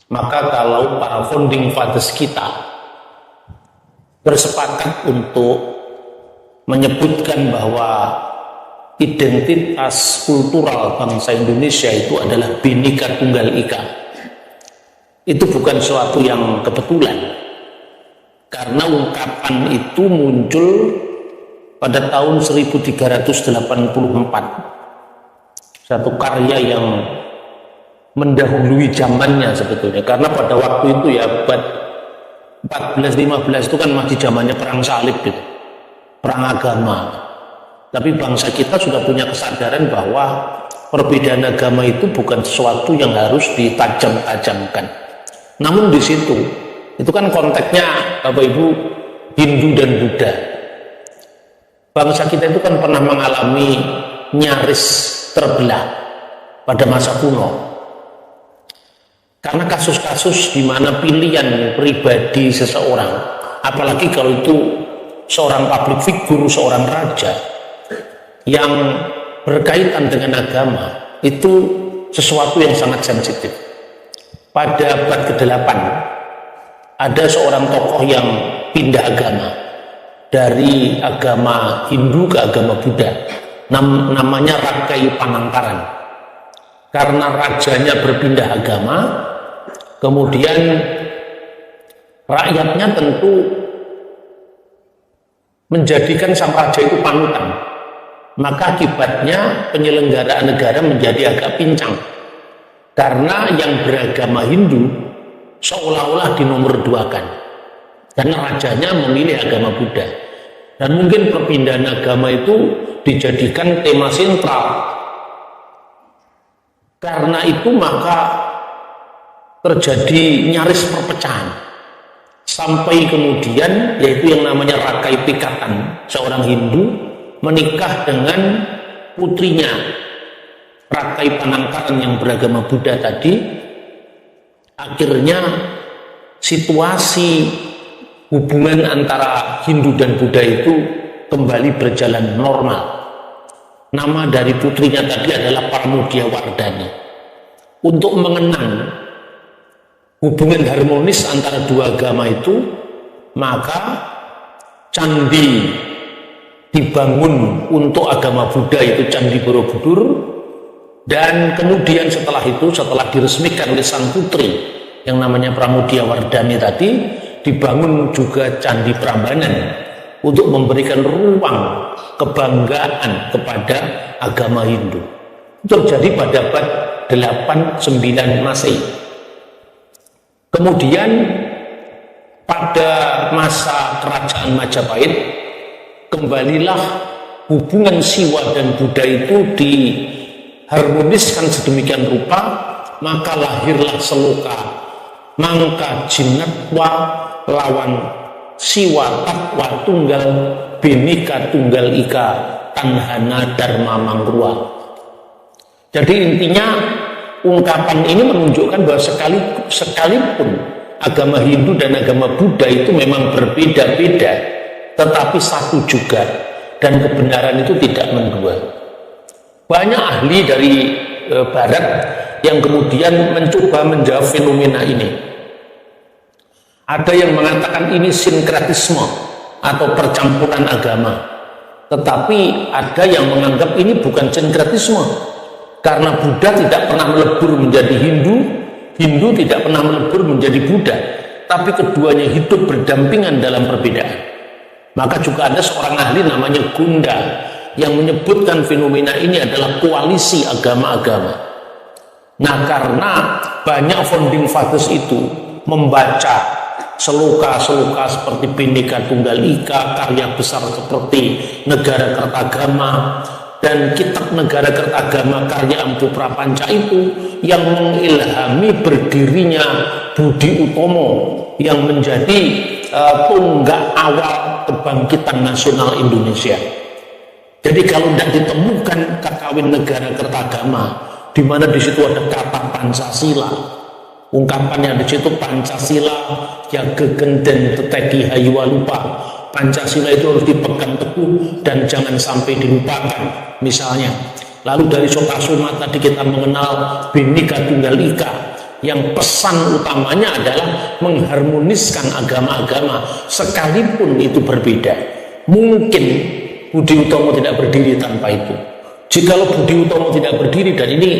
Maka kalau para founding fathers kita bersepakat untuk menyebutkan bahwa identitas kultural bangsa Indonesia itu adalah Bhinneka Tunggal Ika, itu bukan suatu yang kebetulan, karena ungkapan itu muncul pada tahun 1384, satu karya yang mendahului zamannya sebetulnya, karena pada waktu itu ya abad 14-15 itu kan masih zamannya perang salib gitu, perang agama. Tapi bangsa kita sudah punya kesadaran bahwa perbedaan agama itu bukan sesuatu yang harus ditajam-tajamkan. Namun di situ, itu kan konteksnya Bapak Ibu Hindu dan Buddha. Bangsa kita itu kan pernah mengalami nyaris terbelah pada masa kuno. Karena kasus-kasus di mana pilihan pribadi seseorang, apalagi kalau itu seorang public figure, seorang raja yang berkaitan dengan agama, itu sesuatu yang sangat sensitif. Pada abad ke-8 ada seorang tokoh yang pindah agama dari agama Hindu ke agama Buddha, namanya Rakai Panangkaran. Karena rajanya berpindah agama, kemudian rakyatnya tentu menjadikan sang raja itu panutan. Maka akibatnya penyelenggaraan negara menjadi agak pincang, karena yang beragama Hindu seolah-olah dinomorduakan, karena rajanya memilih agama Buddha. Dan mungkin perpindahan agama itu dijadikan tema sentral. Karena itu maka terjadi nyaris perpecahan, sampai kemudian yaitu yang namanya Rakai Pikatan, seorang Hindu menikah dengan putrinya Rakai Panangkaran yang beragama Buddha tadi. Akhirnya situasi hubungan antara Hindu dan Buddha itu kembali berjalan normal. Nama dari putrinya tadi adalah Pramudia Wardani. Untuk mengenang hubungan harmonis antara dua agama itu, maka candi dibangun untuk agama Buddha, itu Candi Borobudur. Dan kemudian setelah itu, setelah diresmikan oleh sang putri yang namanya Pramudia Wardani tadi, dibangun juga Candi Prambanan untuk memberikan ruang kebanggaan kepada agama Hindu. Terjadi pada abad 8-9 Masehi. Kemudian pada masa kerajaan Majapahit, kembalilah hubungan Siwa dan Buddha itu diharmoniskan sedemikian rupa, maka lahirlah seloka Mangka Jinatwa lawan Siwa Tatwa Tunggal Bhinneka Tunggal Ika Tanhana Dharma Mangrua. Jadi intinya ungkapan ini menunjukkan bahwa sekalipun agama Hindu dan agama Buddha itu memang berbeda-beda, tetapi satu juga, dan kebenaran itu tidak mendua. Banyak ahli dari Barat yang kemudian mencoba menjawab fenomena ini. Ada yang mengatakan ini sinkretisme atau percampuran agama, tetapi ada yang menganggap ini bukan sinkretisme, karena Buddha tidak pernah melebur menjadi Hindu, Hindu tidak pernah melebur menjadi Buddha, tapi keduanya hidup berdampingan dalam perbedaan. Maka juga ada seorang ahli namanya Gunda yang menyebutkan fenomena ini adalah koalisi agama-agama. Nah, karena banyak founding fathers itu membaca seloka-seloka seperti Bhinneka Tunggal Ika, karya besar seperti Negara Kertagama, dan kitab Negara Kertagama karya Empu Prapanca itu yang mengilhami berdirinya Budi Utomo yang menjadi tonggak awal kebangkitan nasional Indonesia. Jadi kalau tidak ditemukan kakawin Negara Kertagama, di mana di situ ada kata Pancasila, ungkapannya di situ Pancasila yang gegenden teteki hayuwa lupa. Pancasila itu harus dipegang teguh dan jangan sampai dilupakan, misalnya. Lalu dari Sotasoma tadi kita mengenal Bhinneka Tunggal Ika yang pesan utamanya adalah mengharmoniskan agama-agama sekalipun itu berbeda. Mungkin Budi Utomo tidak berdiri tanpa itu. Jikalau Budi Utomo tidak berdiri, dan ini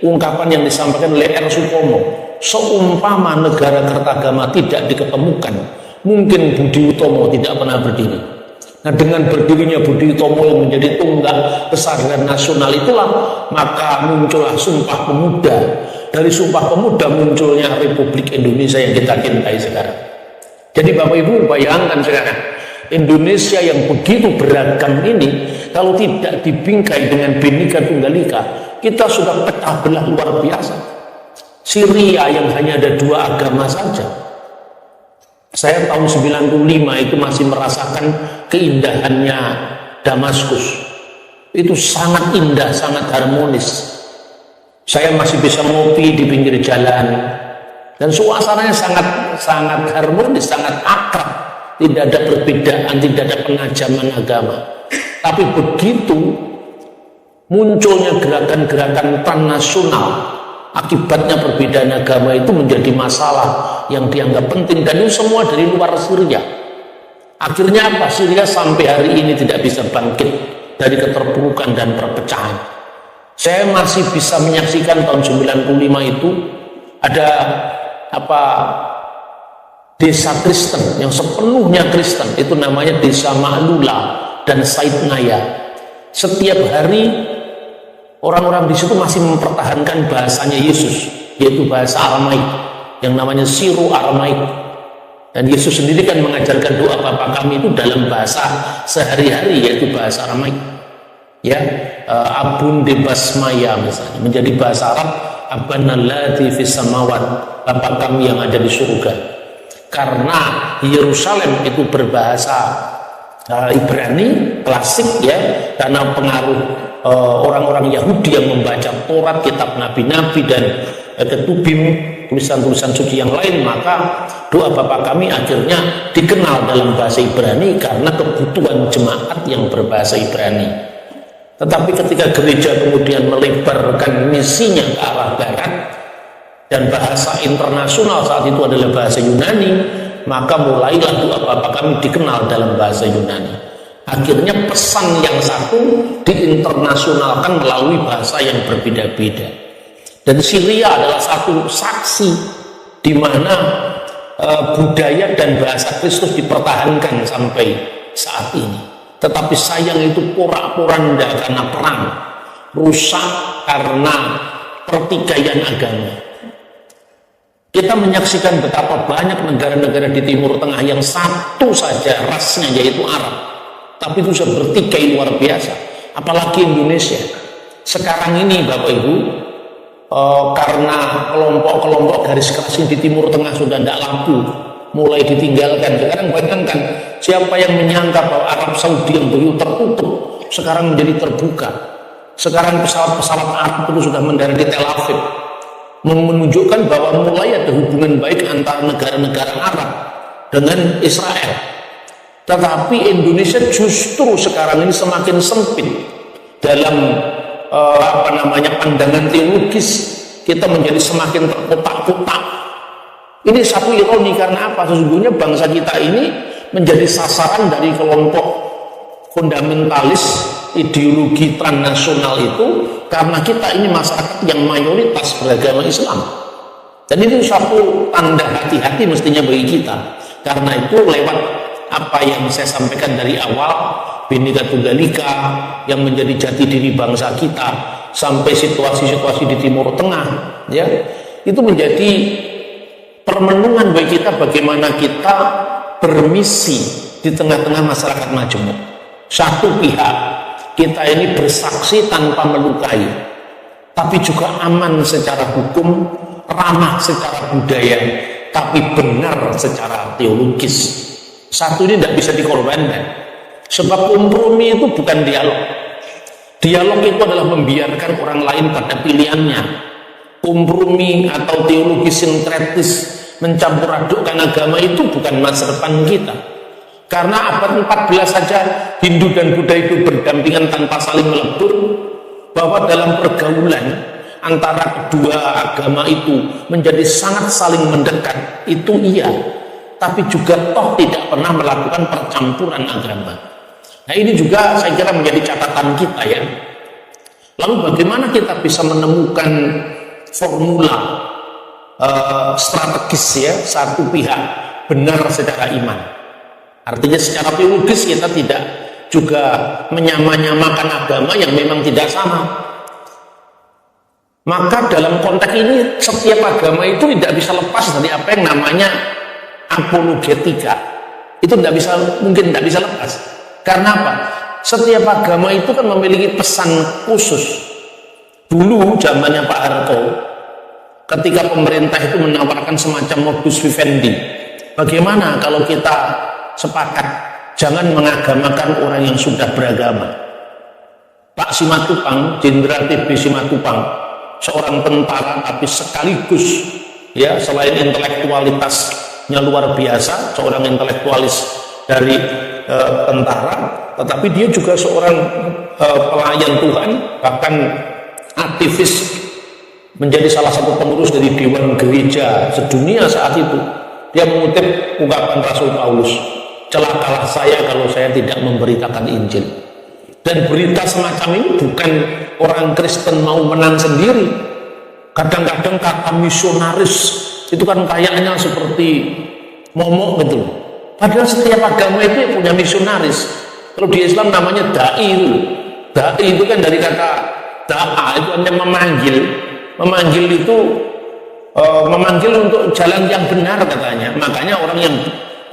ungkapan yang disampaikan oleh R. Supomo, seumpama negara Kertagama tidak diketemukan, mungkin Budi Utomo tidak pernah berdiri. Nah, dengan berdirinya Budi Utomo yang menjadi tonggak kesadaran nasional itulah, maka muncullah Sumpah Pemuda. Dari Sumpah Pemuda munculnya Republik Indonesia yang kita cintai sekarang. Jadi Bapak Ibu bayangkan sekarang, Indonesia yang begitu beragam ini, kalau tidak dibingkai dengan Bhinneka Tunggal Ika, kita sudah pecah belah luar biasa. Syria yang hanya ada 2 agama saja. Saya tahun 95 itu masih merasakan keindahannya Damaskus. Itu sangat indah, sangat harmonis. Saya masih bisa ngopi di pinggir jalan, dan suasananya sangat harmonis, sangat akrab. Tidak ada perbedaan, tidak ada penajaman agama. Tapi begitu munculnya gerakan-gerakan transnasional, akibatnya perbedaan agama itu menjadi masalah yang dianggap penting, dan itu semua dari luar Syria. Akhirnya apa? Syria sampai hari ini tidak bisa bangkit dari keterpurukan dan perpecahan. Saya masih bisa menyaksikan tahun 95 itu ada desa Kristen yang sepenuhnya Kristen, itu namanya Desa Ma'lula dan Said Naya. Setiap hari orang-orang di situ masih mempertahankan bahasanya Yesus, yaitu bahasa Aramaik yang namanya Syro Aramaik. Dan Yesus sendiri kan mengajarkan doa Bapa kami itu dalam bahasa sehari-hari, yaitu bahasa Aramaik. Ya, Abun de Basmaya misalnya menjadi bahasa Arab, Abana allati fis samawat, Bapa kami yang ada di surga. Karena Yerusalem itu berbahasa Ibrani klasik, ya, karena pengaruh orang-orang Yahudi yang membaca Taurat, kitab nabi-nabi dan ketubim, tulisan-tulisan suci yang lain, maka doa Bapa kami akhirnya dikenal dalam bahasa Ibrani karena kebutuhan jemaat yang berbahasa Ibrani. Tetapi ketika gereja kemudian melebarkan misinya ke arah barat dan bahasa internasional saat itu adalah bahasa Yunani, maka mulailah doa Bapa kami dikenal dalam bahasa Yunani. Akhirnya pesan yang satu diinternasionalkan melalui bahasa yang berbeda-beda. Dan Syria adalah satu saksi di mana budaya dan bahasa Kristus dipertahankan sampai saat ini. Tetapi sayang itu porak-poranda karena perang, rusak karena pertikaian agama. Kita menyaksikan betapa banyak negara-negara di Timur Tengah yang satu saja rasnya, yaitu Arab, tapi itu sudah bertikai luar biasa. Apalagi Indonesia sekarang ini, Bapak Ibu, karena kelompok-kelompok garis keras di Timur Tengah sudah tidak laku, mulai ditinggalkan. Sekarang bayangkan, siapa yang menyangka bahwa Arab Saudi yang dulu tertutup sekarang menjadi terbuka. Sekarang pesawat-pesawat Arab itu sudah mendarat di Tel Aviv, menunjukkan bahwa mulai ada hubungan baik antara negara-negara Arab dengan Israel. Tetapi Indonesia justru sekarang ini semakin sempit dalam pandangan teologis. Kita menjadi semakin terkotak-kotak. Ini satu ironi, karena apa? Sesungguhnya bangsa kita ini menjadi sasaran dari kelompok fundamentalis ideologi transnasional itu, karena kita ini masyarakat yang mayoritas beragama Islam. Dan itu satu tanda hati-hati mestinya bagi kita. Karena itu lewat apa yang saya sampaikan dari awal, Bhinneka Tunggal Ika yang menjadi jati diri bangsa kita, sampai situasi-situasi di Timur Tengah, ya, itu menjadi permenungan bagi kita bagaimana kita bermisi di tengah-tengah masyarakat majemuk. Satu pihak kita ini bersaksi tanpa melukai, tapi juga aman secara hukum, ramah secara budaya, tapi benar secara teologis. Satu ini tidak bisa dikorbankan, sebab kompromi itu bukan dialog. Dialog itu adalah membiarkan orang lain pada pilihannya. Kompromi atau teologi sinkretis mencampur adukkan agama itu bukan masa depan kita. Karena abad 14 saja Hindu dan Buddha itu berdampingan tanpa saling melebur, bahwa dalam pergaulan antara kedua agama itu menjadi sangat saling mendekat, itu iya, tapi juga toh tidak pernah melakukan percampuran agama. Nah ini juga saya kira menjadi catatan kita ya. Lalu bagaimana kita bisa menemukan formula strategis ya satu pihak benar secara iman? Artinya secara teologis kita tidak juga menyamakan agama yang memang tidak sama. Maka dalam konteks ini setiap agama itu tidak bisa lepas dari apa yang namanya apologetika. Itu mungkin tidak bisa lepas. Karena apa? Setiap agama itu kan memiliki pesan khusus. Dulu zamannya Pak Harto, ketika pemerintah itu menawarkan semacam modus vivendi, bagaimana kalau kita sepakat jangan mengagamakan orang yang sudah beragama. Pak Simatupang, Jenderal TB Simatupang, seorang tentara tapi sekaligus ya selain intelektualitasnya luar biasa, seorang intelektualis dari tentara, tetapi dia juga seorang pelayan Tuhan, bahkan aktivis, menjadi salah satu pengurus dari Dewan Gereja sedunia saat itu. Dia mengutip ungkapan Rasul Paulus, celakalah saya kalau saya tidak memberitakan Injil. Dan berita semacam ini bukan orang Kristen mau menang sendiri. Kadang-kadang kata misionaris itu kan kayaknya seperti momok gitu. Padahal setiap agama itu punya misionaris. Kalau di Islam namanya da'i itu. Da'i itu kan dari kata da'a, itu hanya memanggil. Memanggil itu memanggil untuk jalan yang benar katanya. Makanya orang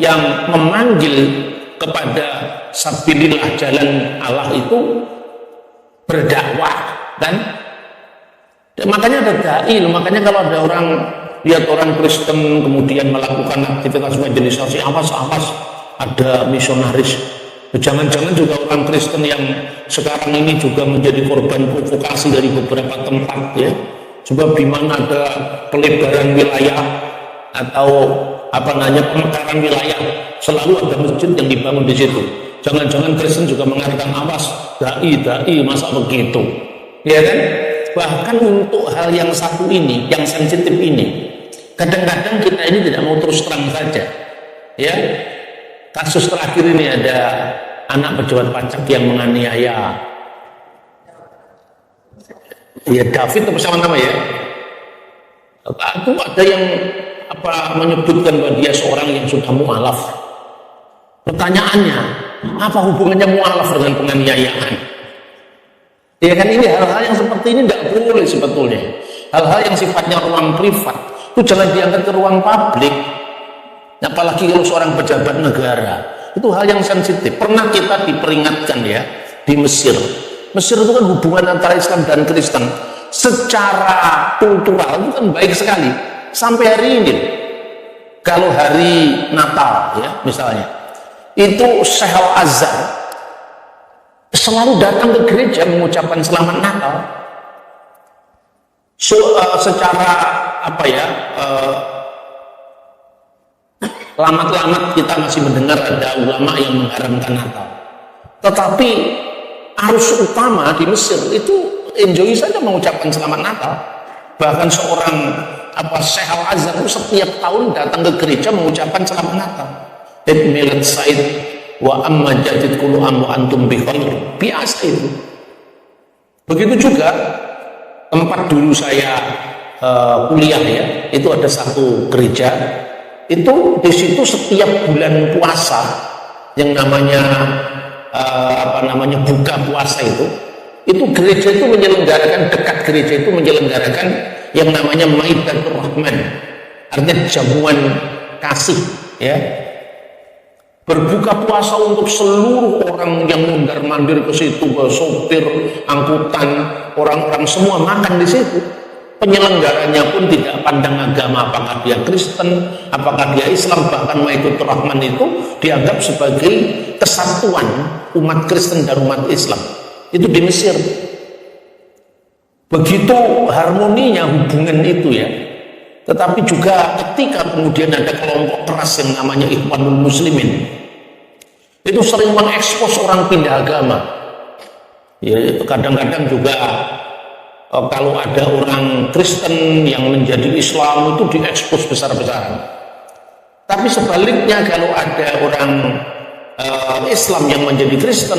yang memanggil kepada sabilillah, jalan Allah itu berdakwah kan. Makanya ada dai, makanya kalau ada orang lihat orang Kristen kemudian melakukan aktivitas evangelisasi, awas ada misionaris. Jangan-jangan juga orang Kristen yang sekarang ini juga menjadi korban provokasi dari beberapa tempat ya. Sebab di mana ada pelebaran wilayah atau pemekaran wilayah, selalu ada masjid yang dibangun di situ. Jangan-jangan Kristen juga mengatakan awas dai masa begitu, ya kan? Bahkan untuk hal yang satu ini, yang sensitif ini, kadang-kadang kita ini tidak mau terus terang saja, ya. Kasus terakhir ini ada anak pejabat pajak yang menganiaya, ya David atau sama nama ya. Itu ada yang menyebutkan bahwa dia seorang yang sudah mu'alaf. Pertanyaannya, apa hubungannya mu'alaf dengan penganiayaan? Ya kan, ini hal-hal yang seperti ini tidak boleh sebetulnya. Hal-hal yang sifatnya ruang privat itu jangan diangkat ke ruang publik. Apalagi kalau seorang pejabat negara, itu hal yang sensitif. Pernah kita diperingatkan ya di Mesir. Mesir itu kan hubungan antara Islam dan Kristen secara kultural itu kan baik sekali. Sampai hari ini, kalau hari Natal ya misalnya, itu Syekh Al-Azhar selalu datang ke gereja mengucapkan selamat Natal. Secara lamat-lamat kita masih mendengar ada ulama yang mengharamkan Natal. Tetapi arus utama di Mesir itu enjoy saja mengucapkan selamat Natal. Bahkan seorang Syekh Al-Azhar itu setiap tahun datang ke gereja mengucapkan selamat Natal. Milad Said wa amma jadid kulu amu antum bi khair. Biasa itu. Begitu juga tempat dulu saya kuliah ya, itu ada satu gereja. Itu di situ setiap bulan puasa yang namanya buka puasa itu gereja itu menyelenggarakan, dekat gereja itu menyelenggarakan yang namanya Maidatur Rahman, artinya jamuan kasih ya. Berbuka puasa untuk seluruh orang yang mondar-mandir ke situ, sopir, angkutan, orang-orang semua makan di situ. Penyelenggaranya pun tidak pandang agama, apakah dia Kristen, apakah dia Islam, bahkan Maidatur Rahman itu dianggap sebagai kesatuan umat Kristen dan umat Islam. Itu di Mesir. Begitu harmoninya hubungan itu ya. Tetapi juga ketika kemudian ada kelompok keras yang namanya Ikhwanul Muslimin, itu sering mengekspos orang pindah agama. Ya, kadang-kadang juga kalau ada orang Kristen yang menjadi Islam itu diekspos besar-besaran. Tapi sebaliknya kalau ada orang Islam yang menjadi Kristen,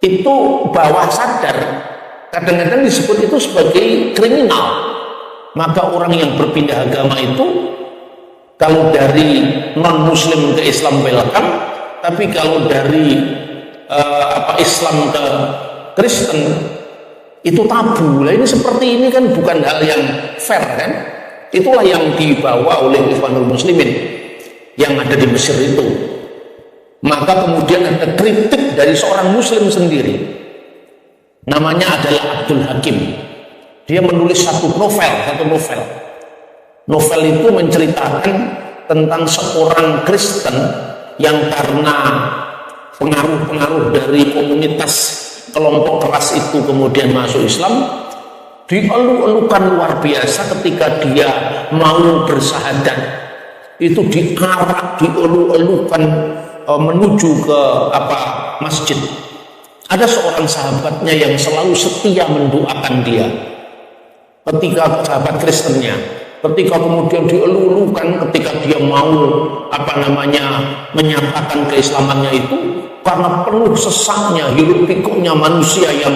itu bawah sadar kadang-kadang disebut itu sebagai kriminal. Maka orang yang berpindah agama itu kalau dari non muslim ke Islam welcome, tapi kalau dari Islam ke Kristen itu tabu. Lah ini seperti ini kan bukan hal yang fair kan? Itulah yang dibawa oleh Ikhwanul Muslimin yang ada di Mesir itu. Maka kemudian ada kritik dari seorang muslim sendiri, namanya adalah Abdul Hakim. Dia menulis satu novel. Novel itu menceritakan tentang seorang Kristen yang karena pengaruh-pengaruh dari komunitas kelompok keras itu kemudian masuk Islam, dielu-elukan luar biasa ketika dia mau bersahadat. Itu diarak, dielu-elukan menuju ke masjid. Ada seorang sahabatnya yang selalu setia mendoakan dia. Ketika sahabat Kristennya, ketika kemudian dielu-elukan, ketika dia mau menyatakan keislamannya itu, karena penuh sesaknya, hiruk pikuknya manusia yang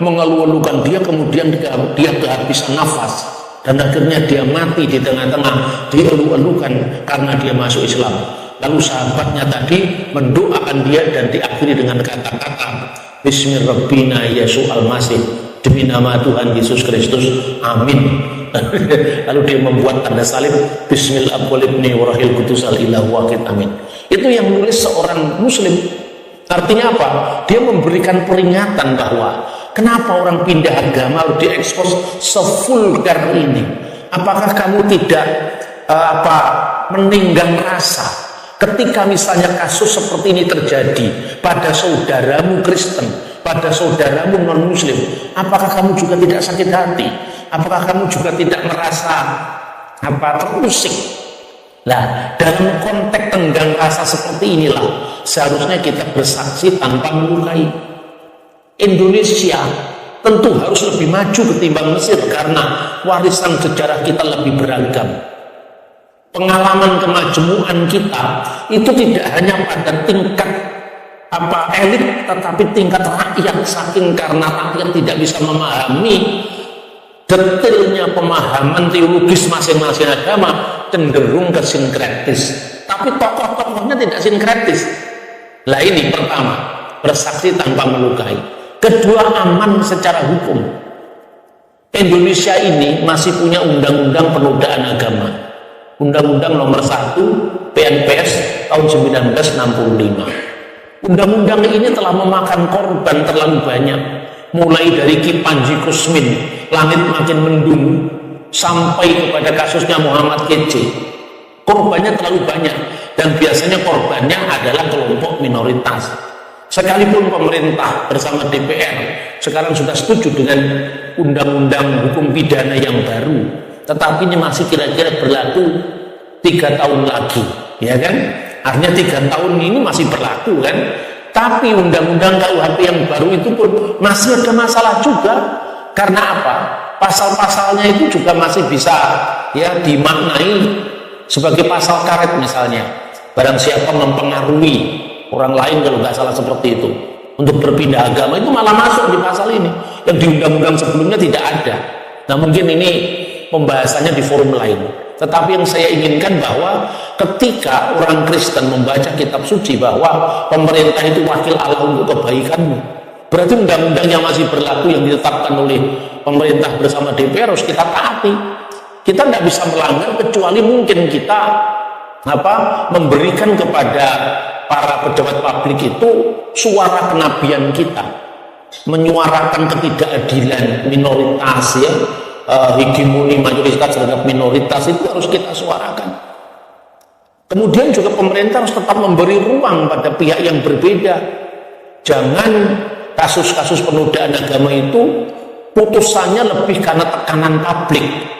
mengeluh-elukan dia, kemudian dia kehabisan nafas dan akhirnya dia mati di tengah-tengah dielu-elukan karena dia masuk Islam. Lalu sahabatnya tadi mendoakan dia dan diakhiri dengan kata-kata Bismillahirrahmanirrahim Yesus Al-Masih, demi nama Tuhan Yesus Kristus, amin. Lalu dia membuat tanda salib Bismillahirrahmanirrahim, amin. Itu yang nulis seorang muslim. Artinya apa? Dia memberikan peringatan bahwa kenapa orang pindah agama harus diekspos sevulgar ini. Apakah kamu tidak meninggang rasa ketika misalnya kasus seperti ini terjadi pada saudaramu Kristen, pada saudaramu non muslim? Apakah kamu juga tidak sakit hati? Apakah kamu juga tidak merasa terusik? Nah, dalam konteks tenggang rasa seperti inilah seharusnya kita bersaksi tanpa melukai. Indonesia tentu harus lebih maju ketimbang Mesir karena warisan sejarah kita lebih beragam. Pengalaman kemajemukan kita itu tidak hanya pada tingkat elit, tetapi tingkat rakyat. Saking karena rakyat tidak bisa memahami detailnya pemahaman teologis masing-masing agama, cenderung ke sinkretis. Tapi tokoh-tokohnya tidak sinkretis. Lah ini pertama, bersaksi tanpa melukai. Kedua, aman secara hukum. Indonesia ini masih punya undang-undang penodaan agama. Undang-undang nomor 1 PNPS tahun 1965. Undang-undang ini telah memakan korban terlalu banyak, mulai dari Ki Panji Kusmin, langit makin mendung, sampai kepada kasusnya Muhammad Kece. Korbannya terlalu banyak dan biasanya korbannya adalah kelompok minoritas. Sekalipun pemerintah bersama DPR sekarang sudah setuju dengan undang-undang hukum pidana yang baru, tetapi ini masih kira-kira berlaku 3 tahun lagi, ya kan? Artinya 3 tahun ini masih berlaku kan? Tapi undang-undang KUHP yang baru itu pun masih ada masalah juga. Karena apa? Pasal-pasalnya itu juga masih bisa dimaknai sebagai pasal karet misalnya. Barang siapa mempengaruhi orang lain, kalau nggak salah seperti itu, untuk berpindah agama, itu malah masuk di pasal ini yang di undang-undang sebelumnya tidak ada. Nah, mungkin ini pembahasannya di forum lain. Tetapi yang saya inginkan bahwa ketika orang Kristen membaca kitab suci bahwa pemerintah itu wakil Allah untuk kebaikanmu, berarti undang-undang yang masih berlaku yang ditetapkan oleh pemerintah bersama DPR harus kita taati. Kita tidak bisa melanggar kecuali mungkin kita memberikan kepada para pejabat publik itu suara kenabian kita, menyuarakan ketidakadilan minoritas, hegemoni mayoritas terhadap minoritas itu harus kita suarakan. Kemudian juga pemerintah harus tetap memberi ruang pada pihak yang berbeda. Jangan kasus-kasus penodaan agama itu putusannya lebih karena tekanan publik.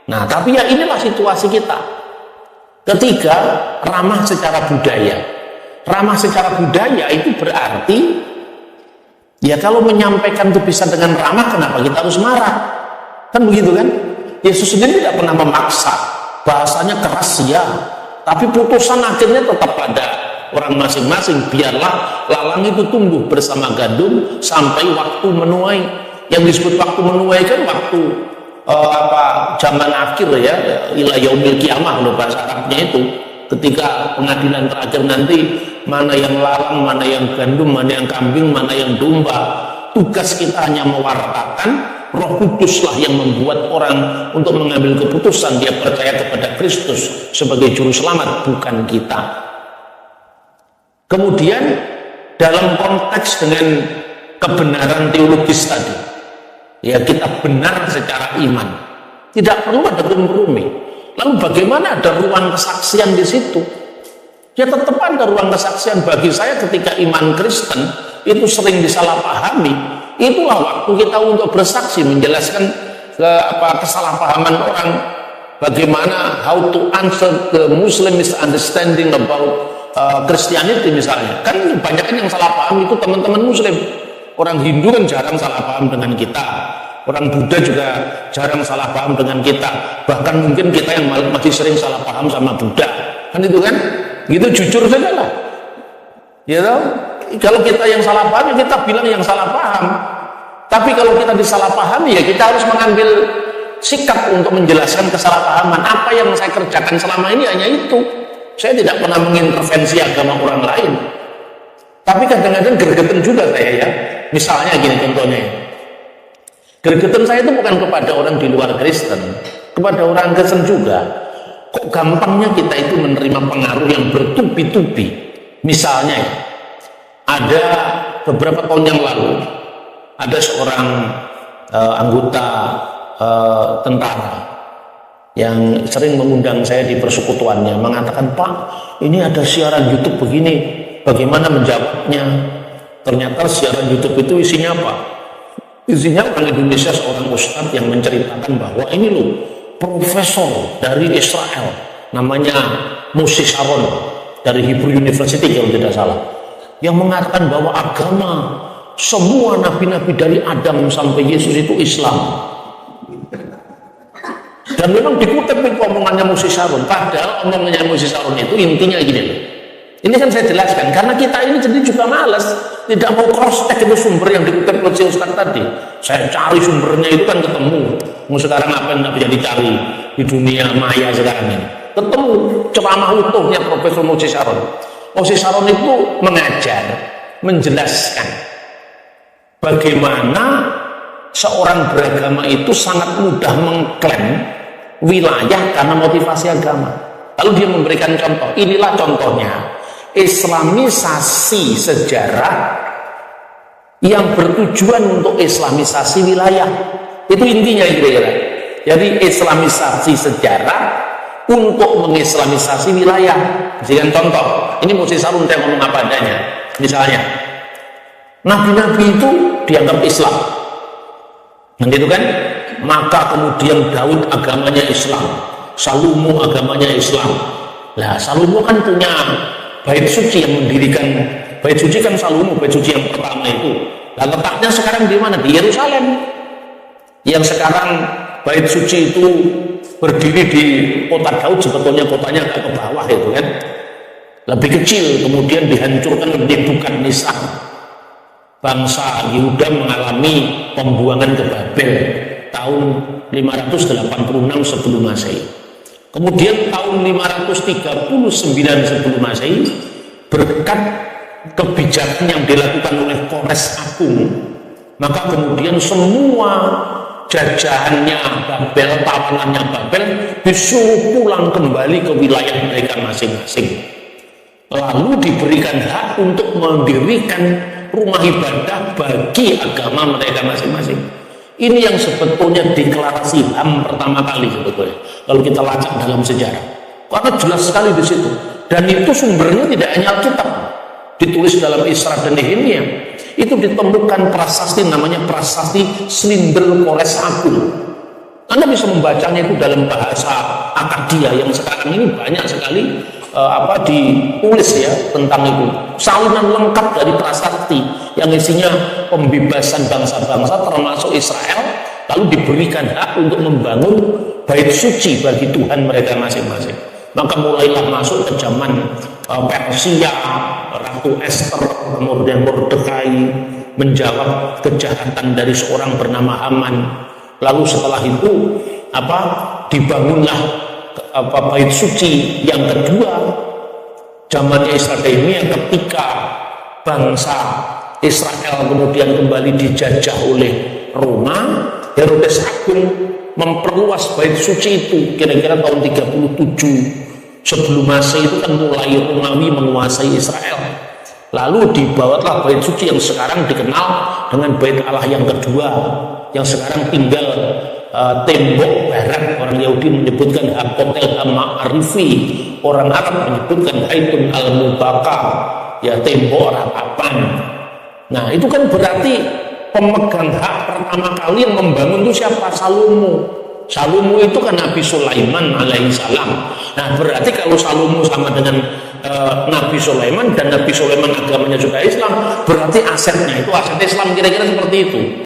Nah, tapi inilah situasi kita. Ketiga, ramah secara budaya. Ramah secara budaya itu berarti Ya kalau menyampaikan itu bisa dengan ramah, kenapa kita harus marah? Kan begitu kan? Yesus sendiri tidak pernah memaksa, bahasanya keras ya, tapi putusan akhirnya tetap pada orang masing-masing. Biarlah lalang itu tumbuh bersama gandum sampai waktu menuai. Yang disebut waktu menuai kan waktu zaman akhir ya, ila yaumil kiamah loh bahasa Arabnya itu. Ketika pengadilan terakhir nanti, mana yang lalang, mana yang gandum, mana yang kambing, mana yang domba. Tugas kita hanya mewartakan. Roh Kuduslah yang membuat orang untuk mengambil keputusan. Dia percaya kepada Kristus sebagai juru selamat, bukan kita. Kemudian dalam konteks dengan kebenaran teologis tadi, ya kita benar secara iman, tidak perlu ada kompromi. Lalu bagaimana ada ruang kesaksian di situ? Ya tetap ada ruang kesaksian. Bagi saya ketika iman Kristen itu sering disalahpahami, itulah waktu kita untuk bersaksi, menjelaskan kesalahpahaman orang, bagaimana how to answer the Muslim misunderstanding about Christianity misalnya. Kan kebanyakan yang salah paham itu teman-teman Muslim. Orang Hindu kan jarang salah paham dengan kita, orang Buddha juga jarang salah paham dengan kita, bahkan mungkin kita yang masih sering salah paham sama Buddha, kan itu kan, gitu jujur saja lah, ya tahu. Kalau kita yang salah paham, ya kita bilang yang salah paham. Tapi kalau kita disalahpahami, ya kita harus mengambil sikap untuk menjelaskan kesalahpahaman. Apa yang saya kerjakan selama ini hanya itu. Saya tidak pernah mengintervensi agama orang lain. Tapi kadang-kadang gregetan juga saya ya. Misalnya gini contohnya. Gregetan saya itu bukan kepada orang di luar Kristen, kepada orang Kristen juga. Kok gampangnya kita itu menerima pengaruh yang bertubi-tubi. Misalnya ya, ada beberapa tahun yang lalu ada seorang anggota tentara yang sering mengundang saya di persekutuannya, mengatakan, "Pak, ini ada siaran YouTube begini, bagaimana menjawabnya?" Ternyata siaran YouTube itu isinya apa? Isinya orang Indonesia, seorang ustadz yang menceritakan bahwa ini loh profesor dari Israel, namanya Moshe Sharon dari Hebrew University kalau tidak salah, yang mengatakan bahwa agama semua nabi-nabi dari Adam sampai Yesus itu Islam. Dan memang dikutip itu omongannya Moshe Sharon. Padahal omongannya Moshe Sharon itu intinya gini loh. Ini kan saya jelaskan karena kita ini jadi juga malas, tidak mau cross check itu sumber yang dikutip oleh si Ustaz tadi. Saya cari sumbernya itu kan ketemu. Mau sekarang apa yang tidak bisa dicari di dunia maya sekarang ini? Ketemu ceramah utuhnya Profesor Moshe Sharon. Moshe Sharon itu mengajar, menjelaskan bagaimana seorang beragama itu sangat mudah mengklaim wilayah karena motivasi agama. Lalu dia memberikan contoh. Inilah contohnya Islamisasi sejarah yang bertujuan untuk Islamisasi wilayah. Itu intinya kira-kira. Jadi Islamisasi sejarah untuk mengislamisasi wilayah. Jadikan contoh. Ini Moshe Sharon saya ngomong apa adanya. Misalnya, nabi-nabi itu dianggap Islam. Nah gitu kan? Maka kemudian Daud agamanya Islam, Salomo agamanya Islam. Nah Salomo kan punya bait suci yang mendirikan bait suci kan Salomo, bait suci yang pertama itu. Nah letaknya sekarang di mana? Di Yerusalem. Yang sekarang bait suci itu berdiri di kota Daud, sebetulnya kotanya agak ke bawah itu kan, lebih kecil, kemudian dihancurkan oleh Nebukadnezar. Bangsa Yehuda mengalami pembuangan ke Babel tahun 586 sebelum Masehi. Kemudian tahun 539 sebelum Masehi, berkat kebijakan yang dilakukan oleh Kores Agung, maka kemudian semua jajahannya Babel, tawanannya Babel disuruh pulang kembali ke wilayah mereka masing-masing. Lalu diberikan hak untuk mendirikan rumah ibadah bagi agama mereka masing-masing. Ini yang sebetulnya deklarasi HAM pertama kali sebetulnya. Kalau kita lacak dalam sejarah, karena jelas sekali di situ. Dan itu sumbernya tidak hanya Alkitab, ditulis dalam Isra dan Nehemia. Itu ditemukan prasasti namanya prasasti Slindel Kores Agung. Anda bisa membacanya itu dalam bahasa Akkadia yang sekarang ini banyak sekali ditulis ya tentang itu. Salinan lengkap dari prasasti yang isinya pembebasan bangsa-bangsa termasuk Israel, lalu diberikan hak untuk membangun bait suci bagi Tuhan mereka masing-masing. Maka mulailah masuk ke zaman Persia, Ratu Esther, kemudian Mordekai menjawab kejahatan dari seorang bernama Haman. Lalu setelah itu dibangunlah bait suci yang kedua zamannya Israel yang ketika bangsa Israel kemudian kembali dijajah oleh Roma. Herodes Agung memperluas bait suci itu kira-kira tahun 37 sebelum Masehi. Itu kan mulai Romawi menguasai Israel, lalu dibawalah bait suci yang sekarang dikenal dengan bait Allah yang kedua, yang sekarang tinggal tembok barat. Orang Yahudi menyebutkan Hakotel Ma'arifi, orang Arab menyebutkan Haitun Al-Mubaka, ya tembok ratapan. Nah itu kan berarti pemegang hak pertama kali yang membangun itu siapa? Salomo. Salomo itu kan Nabi Sulaiman alaihissalam. Nah berarti kalau Salomo sama dengan Nabi Sulaiman, dan Nabi Sulaiman agamanya juga Islam, berarti asetnya itu aset Islam, kira-kira seperti itu.